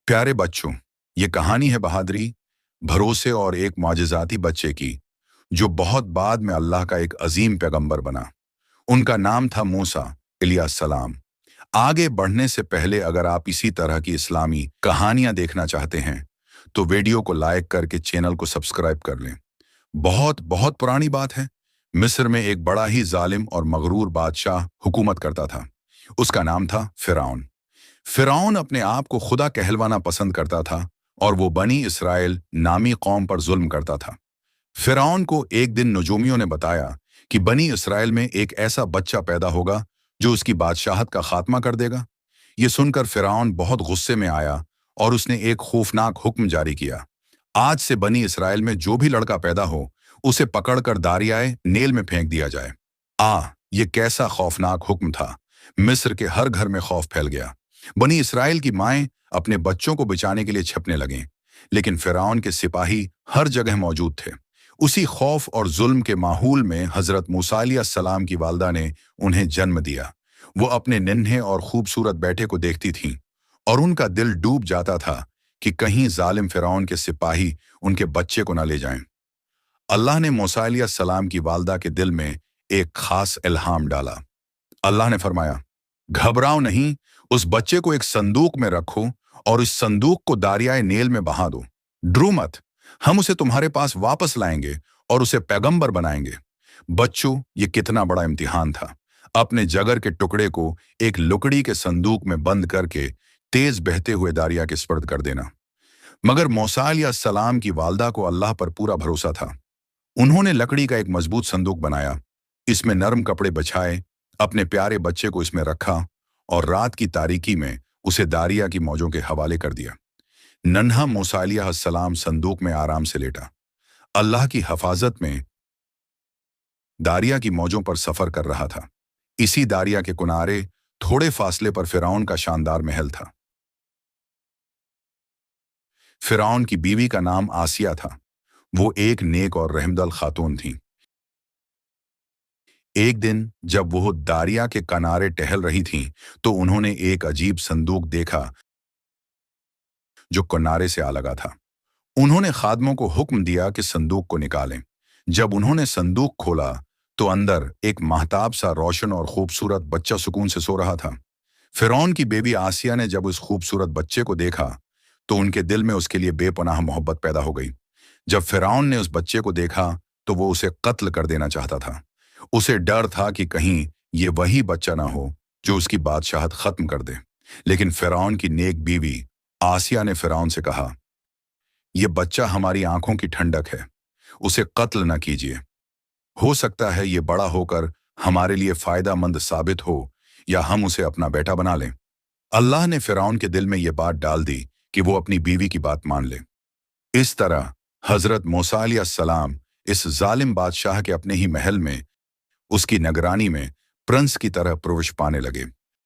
प्यारे बच्चों, ये कहानी है बहादुरी, भरोसे और एक माजिज़ाती बच्चे की, जो बहुत बाद में अल्लाह का एक अजीम पैगंबर बना। उनका नाम था मूसा अलैहिस्सलाम। आगे बढ़ने से पहले अगर आप इसी तरह की इस्लामी कहानियां देखना चाहते हैं, तो वीडियो को लाइक करके चैनल को सब्सक्राइब कर लें। बहुत बहुत पुरानी बात है। मिस्र में एक बड़ा ही जालिम और मगरूर बादशाह हुकूमत करता था। उसका नाम था फिरौन। फिरौन अपने आप को खुदा कहलवाना पसंद करता था और वो बनी इसराइल नामी कौम पर जुल्म करता था। फिरौन को एक दिन नजूमियों ने बताया कि बनी इसराइल में एक ऐसा बच्चा पैदा होगा जो उसकी बादशाहत का खात्मा कर देगा। ये सुनकर फिरौन बहुत गुस्से में आया और उसने एक खौफनाक हुक्म जारी किया। आज से बनी इसराइल में जो भी लड़का पैदा हो, उसे पकड़कर दारियाए नील में फेंक दिया जाए। ये कैसा खौफनाक हुक्म था। मिस्र के हर घर में खौफ फैल गया। बनी इसराइल की माएं अपने बच्चों को बचाने के लिए छिपने लगीं, लेकिन फिरौन के सिपाही हर जगह मौजूद थे। उसी खौफ और जुल्म के माहौल में हजरत मूसा अलैहिस्सलाम की वालदा ने उन्हें जन्म दिया। वो अपने नन्हे और खूबसूरत बेटे को देखती थीं और उनका दिल डूब जाता था कि कहीं जालिम फिरौन के सिपाही उनके बच्चे को न ले जाएं। अल्लाह ने मूसा अलैहिस्सलाम की वालदा के दिल में एक खास इल्हाम डाला। अल्लाह ने फरमाया, घबराओ नहीं, उस बच्चे को एक संदूक में रखो और इस संदूक को दारियाए नील में बहा दो। डरो मत, हम उसे तुम्हारे पास वापस लाएंगे और उसे पैगंबर बनाएंगे। बच्चों, ये कितना बड़ा इम्तिहान था। अपने जगर के टुकड़े को एक लकड़ी के संदूक में बंद करके तेज बहते हुए दारिया के स्पर्द कर देना। मगर मूसा अलैहिस्सलाम की वालदा को अल्लाह पर पूरा भरोसा था। उन्होंने लकड़ी का एक मजबूत संदूक बनाया, इसमें नरम कपड़े बिछाए, अपने प्यारे बच्चे को इसमें रखा और रात की तारीकी में उसे दारिया की मौजों के हवाले कर दिया। नन्हा मूसा अलैहिस्सलाम संदूक में आराम से लेटा, अल्लाह की हिफाजत में दारिया की मौजों पर सफर कर रहा था। इसी दारिया के किनारे थोड़े फासले पर फिरौन का शानदार महल था। फिरौन की बीवी का नाम आसिया था। वो एक नेक और रहमदिल खातून थी। एक दिन जब वो दारिया के किनारे टहल रही थीं, तो उन्होंने एक अजीब संदूक देखा जो किनारे से आ लगा था। उन्होंने खादमों को हुक्म दिया कि संदूक को निकालें। जब उन्होंने संदूक खोला तो अंदर एक महताब सा रोशन और खूबसूरत बच्चा सुकून से सो रहा था। फिरौन की बेबी आसिया ने जब उस खूबसूरत बच्चे को देखा तो उनके दिल में उसके लिए बेपनाह मोहब्बत पैदा हो गई। जब फिरौन ने उस बच्चे को देखा तो वो उसे कत्ल कर देना चाहता था। उसे डर था कि कहीं ये वही बच्चा ना हो जो उसकी बादशाहत खत्म कर दे। लेकिन फिरौन की नेक बीवी आसिया ने फिरौन से कहा, यह बच्चा हमारी आंखों की ठंडक है, उसे कत्ल न कीजिए। हो सकता है ये बड़ा होकर हमारे लिए फायदामंद साबित हो या हम उसे अपना बेटा बना लें। अल्लाह ने फिरौन के दिल में यह बात डाल दी कि वो अपनी बीवी की बात मान ले। इस तरह हजरत मूसा अलैहिस्सलाम इस जालिम बादशाह के अपने ही महल में उसकी निगरानी में प्रिंस की तरह प्रवेश पाने लगे।